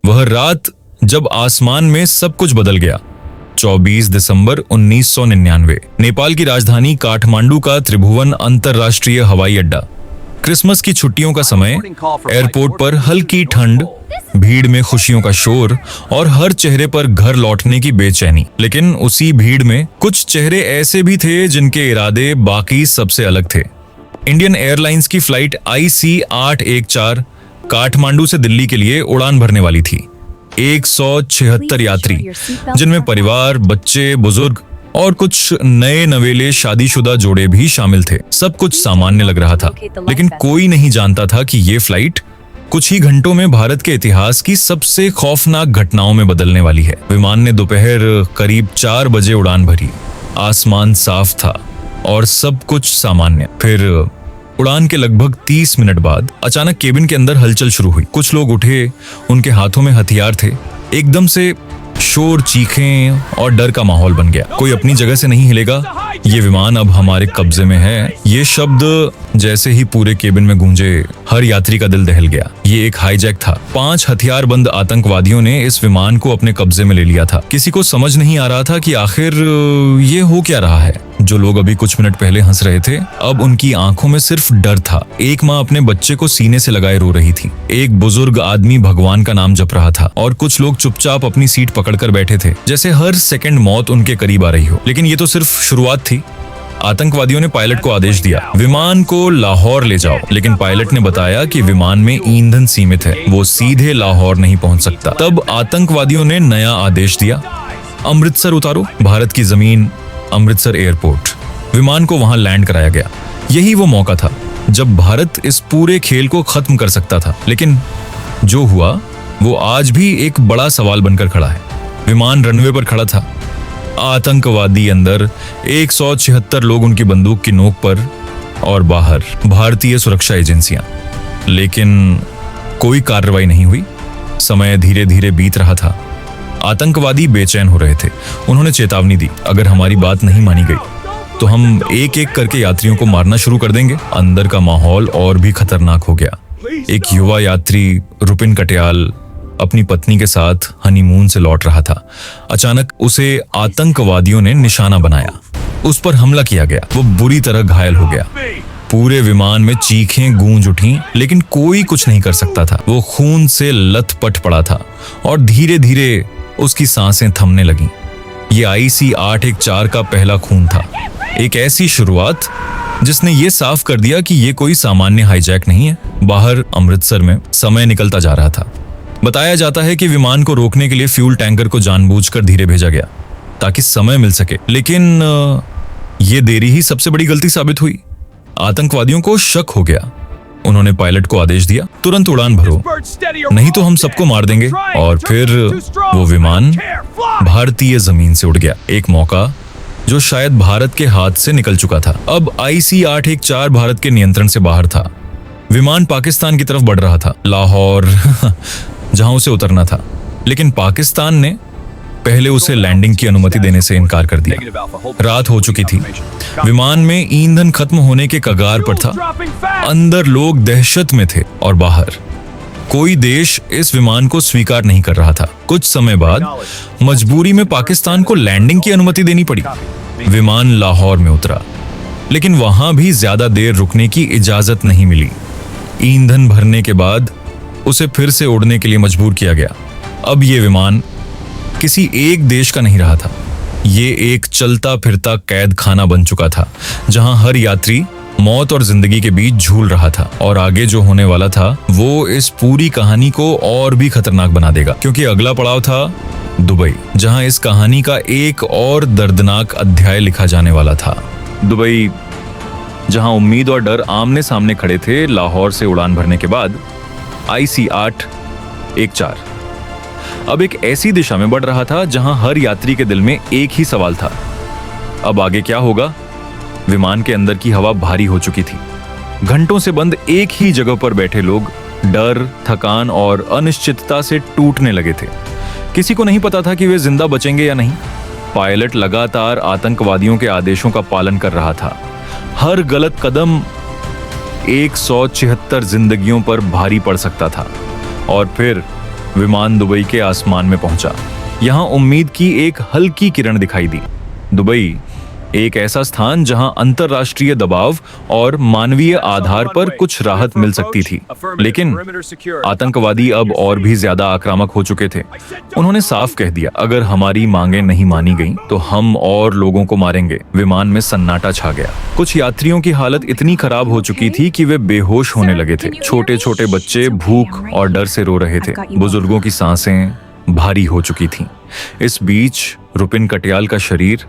वह रात जब आसमान में सब कुछ बदल गया। 24 दिसंबर 1999, नेपाल की राजधानी काठमांडू का त्रिभुवन अंतरराष्ट्रीय हवाई अड्डा। क्रिसमस की छुट्टियों का समय, एयरपोर्ट पर हल्की ठंड, भीड़ में खुशियों का शोर और हर चेहरे पर घर लौटने की बेचैनी। लेकिन उसी भीड़ में कुछ चेहरे ऐसे भी थे जिनके इरादे बाकी सबसे अलग थे। इंडियन एयरलाइंस की फ्लाइट IC 814 काठमांडू से दिल्ली के लिए उड़ान भरने वाली थी। 176 यात्री, जिनमें परिवार, बच्चे, बुजुर्ग और कुछ नए नवेले शादीशुदा जोड़े भी शामिल थे। सब कुछ सामान्य लग रहा था, लेकिन कोई नहीं जानता था कि ये फ्लाइट कुछ ही घंटों में भारत के इतिहास की सबसे खौफनाक घटनाओं में बदलने वाली है। विमान ने दोपहर करीब 4 बजे उड़ान भरी। आसमान साफ था और सब कुछ सामान्य। फिर उड़ान के लगभग 30 मिनट बाद अचानक केबिन के अंदर हलचल शुरू हुई। कुछ लोग उठे, उनके हाथों में हथियार थे। एकदम से शोर, चीखें और डर का माहौल बन गया। कोई अपनी जगह से नहीं हिलेगा, ये विमान अब हमारे कब्जे में है। ये शब्द जैसे ही पूरे केबिन में गूंजे, हर यात्री का दिल दहल गया। ये एक हाईजैक था। 5 हथियारबंद आतंकवादियों ने इस विमान को अपने कब्जे में ले लिया था। किसी को समझ नहीं आ रहा था कि आखिर ये हो क्या रहा है। जो लोग अभी कुछ मिनट पहले हंस रहे थे, अब उनकी आंखों में सिर्फ डर था। एक माँ अपने बच्चे को सीने से लगाए रो रही थी। एक बुजुर्ग आदमी भगवान का नाम जप रहा था और कुछ लोग चुपचाप अपनी सीट पकड़कर बैठे थे, जैसे हर सेकंड मौत उनके करीब आ रही हो। लेकिन ये तो सिर्फ शुरुआत थी। आतंकवादियों ने पायलट को आदेश दिया, विमान को लाहौर ले जाओ। लेकिन पायलट ने बताया कि विमान में ईंधन सीमित है, वो सीधे लाहौर नहीं पहुंच सकता। तब आतंकवादियों ने नया आदेश दिया, अमृतसर उतारो। भारत की जमीन, अमृतसर एयरपोर्ट। विमान को वहां लैंड कराया गया। यही वो मौका था जब भारत इस पूरे खेल को खत्म कर सकता था। लेकिन जो हुआ वो आज भी एक बड़ा सवाल बनकर खड़ा है। विमान रनवे पर खड़ा था, आतंकवादी अंदर, 176 लोग उनकी बंदूक की नोक पर और बाहर भारतीय सुरक्षा एजेंसियां। लेकिन कोई कार्रवाई नहीं हुई। समय धीरे धीरे बीत रहा था। आतंकवादी बेचैन हो रहे थे। उन्होंने चेतावनी दी, अगर हमारी बात नहीं मानी गई तो हम एक एक करके यात्रियों को मारना शुरू कर देंगे। अंदर का माहौल और भी खतरनाक हो गया। एक युवा यात्री, रुपिन कटियाल, अपनी पत्नी के साथ हनीमून से लौट रहा था। अचानक उसे आतंकवादियों ने निशाना बनाया। उस पर हमला किया गया। वो बुरी तरह घायल हो गया। पूरे विमान में चीखें गूंज उठी, लेकिन कोई कुछ नहीं कर सकता था। वो खून से लथपथ पड़ा था और धीरे धीरे उसकी सांसें थमने लगीं। ये IC 814 का पहला खून था। एक ऐसी शुरुआत जिसने ये साफ कर दिया कि ये कोई सामान्य हाईजैक नहीं है। बाहर अमृतसर में समय निकलता जा रहा था। बताया जाता है कि विमान को रोकने के लिए फ्यूल टैंकर को जानबूझकर धीरे भेजा गया ताकि समय मिल सके। लेकिन ये देरी ही सबसे बड़ी गलती साबित हुई। आतंकवादियों को शक हो गया। उन्होंने पायलट को आदेश दिया, तुरंत उड़ान भरो, नहीं तो हम सबको मार देंगे। और फिर वो विमान भारतीय जमीन से उड़ गया। एक मौका जो शायद भारत के हाथ से निकल चुका था। अब IC 814 भारत के नियंत्रण से बाहर था। विमान पाकिस्तान की तरफ बढ़ रहा था, लाहौर जहां उसे उतरना था। लेकिन पाकिस्तान ने पहले उसे लैंडिंग की अनुमति देने से इनकार कर दिया। रात हो चुकी थी। विमान में ईंधन खत्म होने के कगार पर था। अंदर लोग दहशत में थे और बाहर कोई देश इस विमान को स्वीकार नहीं कर रहा था। कुछ समय बाद मजबूरी में पाकिस्तान को लैंडिंग की अनुमति देनी पड़ी। विमान लाहौर में उतरा, लेकिन वहां भी ज्यादा देर रुकने की इजाजत नहीं मिली। ईंधन भरने के बाद उसे फिर से उड़ने के लिए मजबूर किया गया। अब ये विमान किसी एक देश का नहीं रहा था। ये एक चलता फिरता कैद खाना बन चुका था, जहां हर यात्री मौत और जिंदगी के बीच झूल रहा था। और आगे जो होने वाला था वो इस पूरी कहानी को और भी खतरनाक बना देगा, क्योंकि अगला पड़ाव था दुबई, जहां इस कहानी का एक और दर्दनाक अध्याय लिखा जाने वाला था। दुबई, जहां उम्मीद और डर आमने सामने खड़े थे। लाहौर से उड़ान भरने के बाद IC 814 अब एक ऐसी दिशा में बढ़ रहा था जहां हर यात्री के दिल में एक ही सवाल था, अब आगे क्या होगा। विमान के अंदर की हवा भारी हो चुकी थी। घंटों से बंद एक ही जगह पर बैठे लोग डर, थकान और अनिश्चितता से टूटने लगे थे। किसी को नहीं पता था कि वे जिंदा बचेंगे या नहीं। पायलट लगातार आतंकवादियों के आदेशों का पालन कर रहा था। हर गलत कदम 176 जिंदगियों पर भारी पड़ सकता था। और फिर विमान दुबई के आसमान में पहुंचा। यहां उम्मीद की एक हल्की किरण दिखाई दी। दुबई एक ऐसा स्थान जहां अंतरराष्ट्रीय दबाव और मानवीय आधार पर कुछ राहत मिल सकती थी, लेकिन आतंकवादी अब और भी ज्यादा आक्रामक हो चुके थे। उन्होंने साफ कह दिया, अगर हमारी मांगें नहीं मानी गईं, तो हम और लोगों को मारेंगे। विमान में सन्नाटा छा गया। कुछ यात्रियों की हालत इतनी खराब हो चुकी थी कि वे बेहोश होने लगे थे। छोटे छोटे बच्चे भूख और डर से रो रहे थे। बुजुर्गों की सांसें भारी हो चुकी थीं। इस बीच रुपिन कटियाल का शरीर,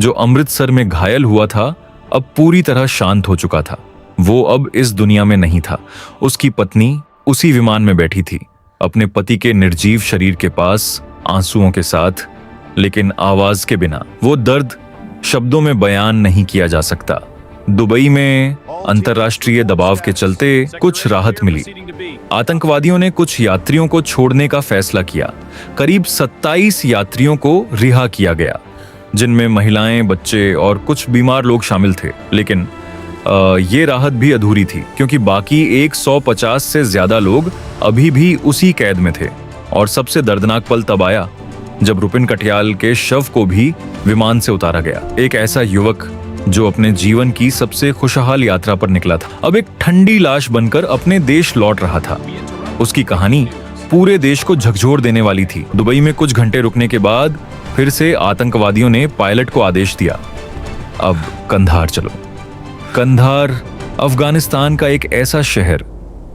जो अमृतसर में घायल हुआ था, अब पूरी तरह शांत हो चुका था। वो अब इस दुनिया में नहीं था। उसकी पत्नी उसी विमान में बैठी थी, अपने पति के निर्जीव शरीर के पास, आंसुओं के साथ, लेकिन आवाज के बिना। वो दर्द शब्दों में बयान नहीं किया जा सकता। दुबई में अंतर्राष्ट्रीय दबाव के चलते कुछ राहत मिली। आतंकवादियों ने कुछ यात्रियों को छोड़ने का फैसला किया। करीब 27 यात्रियों को रिहा किया गया, जिनमें महिलाएं, बच्चे और कुछ बीमार लोग शामिल थे। लेकिन ये राहत भी अधूरी थी, क्योंकि बाकी 150 से ज्यादा लोग अभी भी उसी कैद में थे। और सबसे दर्दनाक पल तब आया जब रुपिन कटियाल के शव को भी विमान से उतारा गया। एक ऐसा युवक जो अपने जीवन की सबसे खुशहाल यात्रा पर निकला था, अब एक ठंडी लाश बनकर अपने देश लौट रहा था। उसकी कहानी पूरे देश को झकझोर देने वाली थी। दुबई में कुछ घंटे रुकने के बाद फिर से आतंकवादियों ने पायलट को आदेश दिया, अब कंधार चलो। कंधार अफगानिस्तान का एक ऐसा शहर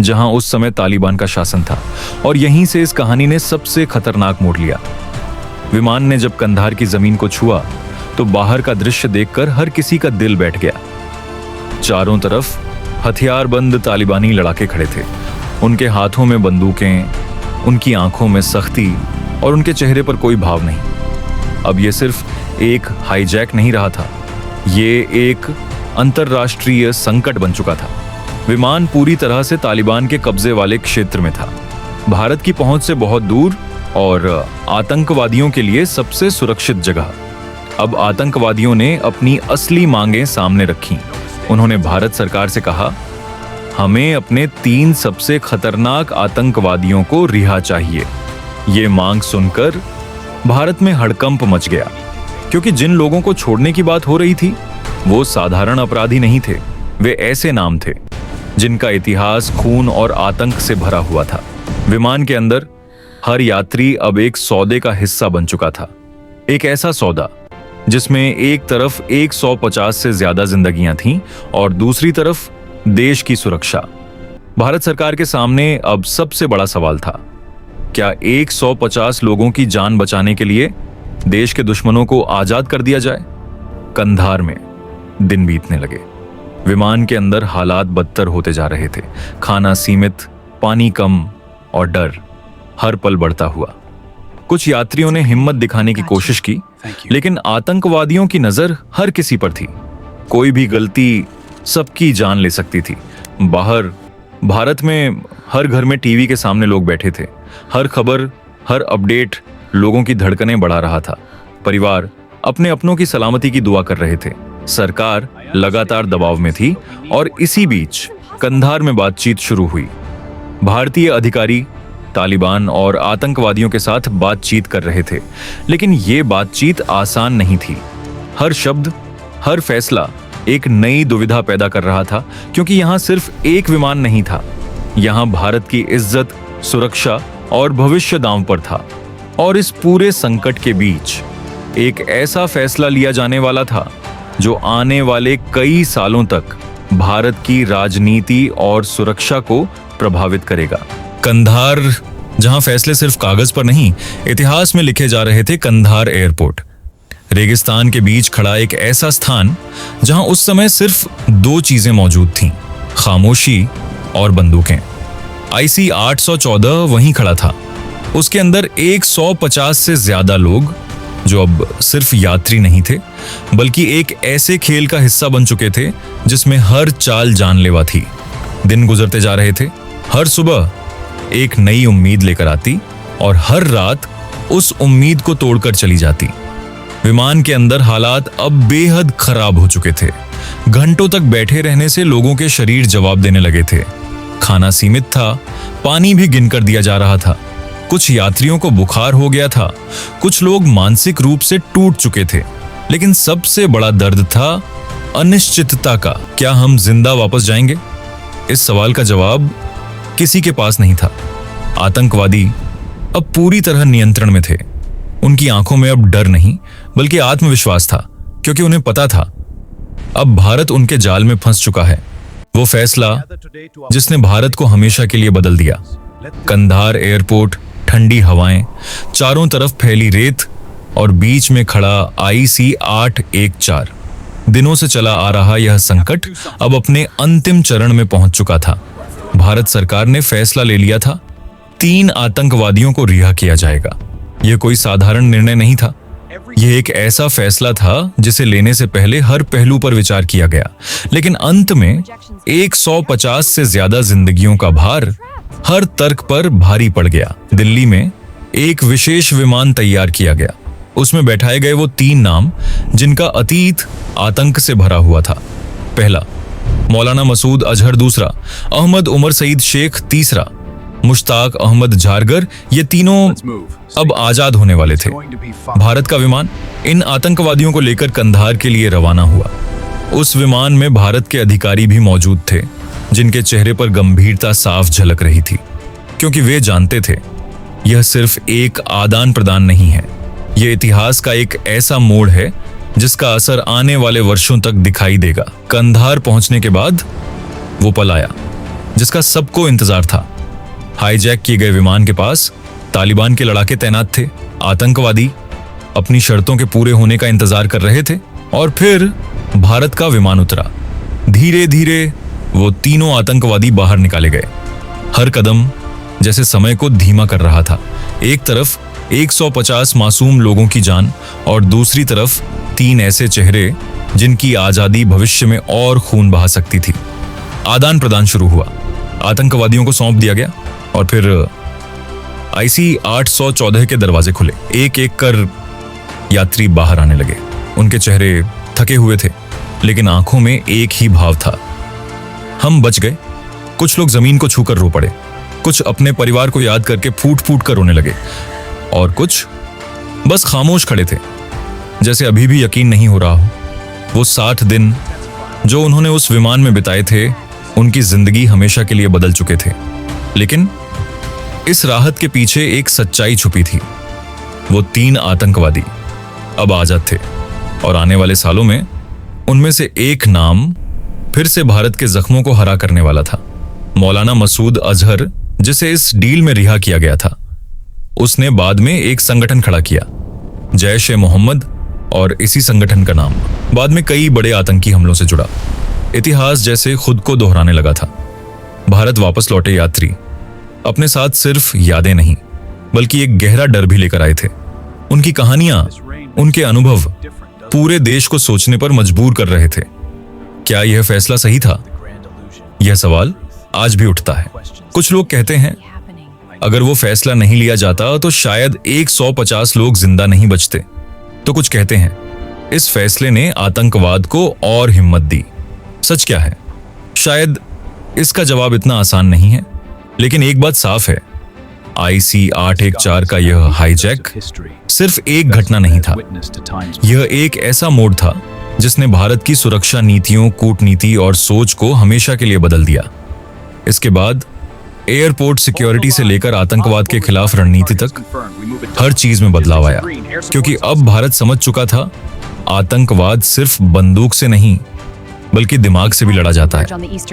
जहां उस समय तालिबान का शासन था, और यहीं से इस कहानी ने सबसे खतरनाक मोड़ लिया। विमान ने जब कंधार की जमीन को छुआ तो बाहर का दृश्य देखकर हर किसी का दिल बैठ गया। चारों तरफ हथियारबंद तालिबानी लड़ाके खड़े थे। उनके हाथों में बंदूकें, उनकी आंखों में सख्ती और उनके चेहरे पर कोई भाव नहीं। अब ये सिर्फ एक हाईजैक नहीं रहा था, ये एक अंतरराष्ट्रीय संकट बन चुका था। विमान पूरी तरह से तालिबान के कब्जे वाले क्षेत्र में था, भारत की पहुंच से बहुत दूर और आतंकवादियों के लिए सबसे सुरक्षित जगह। अब आतंकवादियों ने अपनी असली मांगें सामने रखीं। उन्होंने भारत सरकार से कहा, हमें अपने 3 सबसे खतरनाक आतंकवादियों को रिहा चाहिए। ये मांग सुनकर भारत में हड़कंप मच गया, क्योंकि जिन लोगों को छोड़ने की बात हो रही थी वो साधारण अपराधी नहीं थे। वे ऐसे नाम थे जिनका इतिहास खून और आतंक से भरा हुआ था। विमान के अंदर हर यात्री अब एक सौदे का हिस्सा बन चुका था। एक ऐसा सौदा जिसमें एक तरफ 150 से ज्यादा जिंदगियां थीं और दूसरी तरफ देश की सुरक्षा। भारत सरकार के सामने अब सबसे बड़ा सवाल था, क्या 150 लोगों की जान बचाने के लिए देश के दुश्मनों को आजाद कर दिया जाए? कंधार में दिन बीतने लगे। विमान के अंदर हालात बदतर होते जा रहे थे। खाना सीमित, पानी कम और डर हर पल बढ़ता हुआ। कुछ यात्रियों ने हिम्मत दिखाने की कोशिश की, लेकिन आतंकवादियों की नजर हर किसी पर थी। कोई भी गलती सबकी जान ले सकती थी। बाहर भारत में हर घर में टीवी के सामने लोग बैठे थे। हर खबर, हर अपडेट लोगों की धड़कनें बढ़ा रहा था। परिवार अपने अपनों की सलामती की दुआ कर रहे थे। सरकार लगातार दबाव में थी और इसी बीच कंधार में बातचीत शुरू हुई। भारतीय अधिकारी तालिबान और आतंकवादियों के साथ बातचीत कर रहे थे, लेकिन ये बातचीत आसान नहीं थी। हर शब्द, हर फैसला एक नई दुविधा पैदा कर रहा था, क्योंकि यहाँ सिर्फ एक विमान नहीं था। यहाँ भारत की इज्जत, सुरक्षा और भविष्य दांव पर था। और इस पूरे संकट के बीच एक ऐसा फैसला लिया जाने वाला था जो आने वाले कई सालों तक भारत की राजनीति और सुरक्षा को प्रभावित करेगा। कंधार, जहां फैसले सिर्फ कागज पर नहीं, इतिहास में लिखे जा रहे थे। कंधार एयरपोर्ट, रेगिस्तान के बीच खड़ा एक ऐसा स्थान जहां उस समय सिर्फ 2 चीजें मौजूद थीं, खामोशी और बंदूकें। IC-814 वहीं खड़ा था। उसके अंदर 150 से ज्यादा लोग, जो अब सिर्फ यात्री नहीं थे, बल्कि एक ऐसे खेल का हिस्सा बन चुके थे जिसमें हर चाल जानलेवा थी। दिन गुजरते जा रहे थे। हर सुबह एक नई उम्मीद लेकर आती और हर रात उस उम्मीद को तोड़कर चली जाती। विमान के अंदर हालात अब बेहद खराब हो चुके थे। घंटों तक बैठे रहने से लोगों के शरीर जवाब देने लगे थे। खाना सीमित था, पानी भी गिनकर दिया जा रहा था। कुछ यात्रियों को बुखार हो गया था, कुछ लोग मानसिक रूप से टूट चुके थे, लेकिन सबसे बड़ा दर्द था अनिश्चितता का। क्या हम जिंदा वापस जाएंगे? इस सवाल का जवाब किसी के पास नहीं था। आतंकवादी अब पूरी तरह नियंत्रण में थे। उनकी आंखों में अब डर नहीं बल्कि आत्मविश्वास था, क्योंकि उन्हें पता था अब भारत उनके जाल में फंस चुका है। वो फैसला जिसने भारत को हमेशा के लिए बदल दिया। कंधार एयरपोर्ट, ठंडी हवाएं, चारों तरफ फैली रेत और बीच में खड़ा IC-814। दिनों से चला आ रहा यह संकट अब अपने अंतिम चरण में पहुंच चुका था। भारत सरकार ने फैसला ले लिया था, 3 आतंकवादियों को रिहा किया जाएगा। यह कोई साधारण निर्णय नहीं था। यह एक ऐसा फैसला था जिसे लेने से पहले हर पहलू पर विचार किया गया, लेकिन अंत में 150 से ज्यादा जिंदगियों का भार हर तर्क पर भारी पड़ गया। दिल्ली में एक विशेष विमान तैयार किया गया। उसमें बैठाए गए वो 3 नाम जिनका अतीत आतंक से भरा हुआ था। पहला, मौलाना मसूद अजहर। दूसरा, अहमद उमर सईद शेख। तीसरा, मुश्ताक अहमद झारगर। ये तीनों अब आजाद होने वाले थे। भारत का विमान इन आतंकवादियों को लेकर कंधार के लिए रवाना हुआ। उस विमान में भारत के अधिकारी भी मौजूद थे, जिनके चेहरे पर गंभीरता साफ झलक रही थी, क्योंकि वे जानते थे यह सिर्फ एक आदान प्रदान नहीं है, यह इतिहास का एक ऐसा मोड़ है जिसका असर आने वाले वर्षों तक दिखाई देगा। कंधार पहुंचने के बाद वो पल आया जिसका सबको इंतजार था। हाईजैक किए गए विमान के पास तालिबान के लड़ाके तैनात थे। आतंकवादी अपनी शर्तों के पूरे होने का इंतजार कर रहे थे और फिर भारत का विमान उतरा। धीरे धीरे वो तीनों आतंकवादी बाहर निकाले गए। हर कदम जैसे समय को धीमा कर रहा था। एक तरफ 150 मासूम लोगों की जान और दूसरी तरफ 3 ऐसे चेहरे जिनकी आजादी भविष्य में और खून बहा सकती थी। आदान प्रदान शुरू हुआ। आतंकवादियों को सौंप दिया गया और फिर IC-814 के दरवाजे खुले। एक एक कर यात्री बाहर आने लगे। उनके चेहरे थके हुए थे, लेकिन आंखों में एक ही भाव था, हम बच गए। कुछ लोग जमीन को छूकर रो पड़े, कुछ अपने परिवार को याद करके फूट फूट कर रोने लगे और कुछ बस खामोश खड़े थे, जैसे अभी भी यकीन नहीं हो रहा हो। वो 60 दिन जो उन्होंने उस विमान में बिताए थे, उनकी जिंदगी हमेशा के लिए बदल चुके थे। लेकिन इस राहत के पीछे एक सच्चाई छुपी थी। वो 3 आतंकवादी अब आजाद थे और आने वाले सालों में उनमें से एक नाम फिर से भारत के जख्मों को हरा करने वाला था। मौलाना मसूद अजहर, जिसे इस डील में रिहा किया गया था, उसने बाद में एक संगठन खड़ा किया, जैश-ए-मोहम्मद, और इसी संगठन का नाम बाद में कई बड़े आतंकी हमलों से जुड़ा। इतिहास जैसे खुद को दोहराने लगा था। भारत वापस लौटे यात्री अपने साथ सिर्फ यादें नहीं बल्कि एक गहरा डर भी लेकर आए थे। उनकी कहानियां, उनके अनुभव पूरे देश को सोचने पर मजबूर कर रहे थे। क्या यह फैसला सही था? यह सवाल आज भी उठता है। कुछ लोग कहते हैं अगर वो फैसला नहीं लिया जाता तो शायद 150 लोग जिंदा नहीं बचते। तो कुछ कहते हैं इस फैसले ने आतंकवाद को और हिम्मत दी। सच क्या है? शायद इसका जवाब इतना आसान नहीं है, लेकिन एक बात साफ है, IC-814 का यह हाईजैक सिर्फ एक घटना नहीं था। यह एक ऐसा मोड़ था जिसने भारत की सुरक्षा नीतियों, कूटनीति और सोच को हमेशा के लिए बदल दिया। इसके बाद एयरपोर्ट सिक्योरिटी से लेकर आतंकवाद के खिलाफ रणनीति तक हर चीज में बदलाव आया, क्योंकि अब भारत समझ चुका था आतंकवाद सिर्फ बंदूक से नहीं बल्कि दिमाग से भी लड़ा जाता है।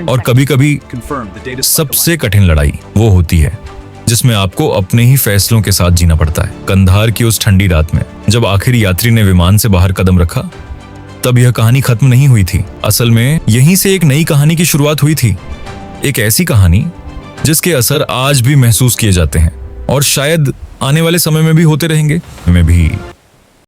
और कभी कभी सबसे कठिन लड़ाई वो होती है जिसमें आपको अपने ही फैसलों के साथ जीना पड़ता है। कंधार की उस ठंडी रात में जब आखिरी यात्री ने विमान से बाहर कदम रखा, तब यह कहानी खत्म नहीं हुई थी। असल में यहीं से एक नई कहानी की शुरुआत हुई थी। एक ऐसी कहानी जिसके असर आज भी महसूस किए जाते हैं और शायद आने वाले समय में भी होते रहेंगे। में भी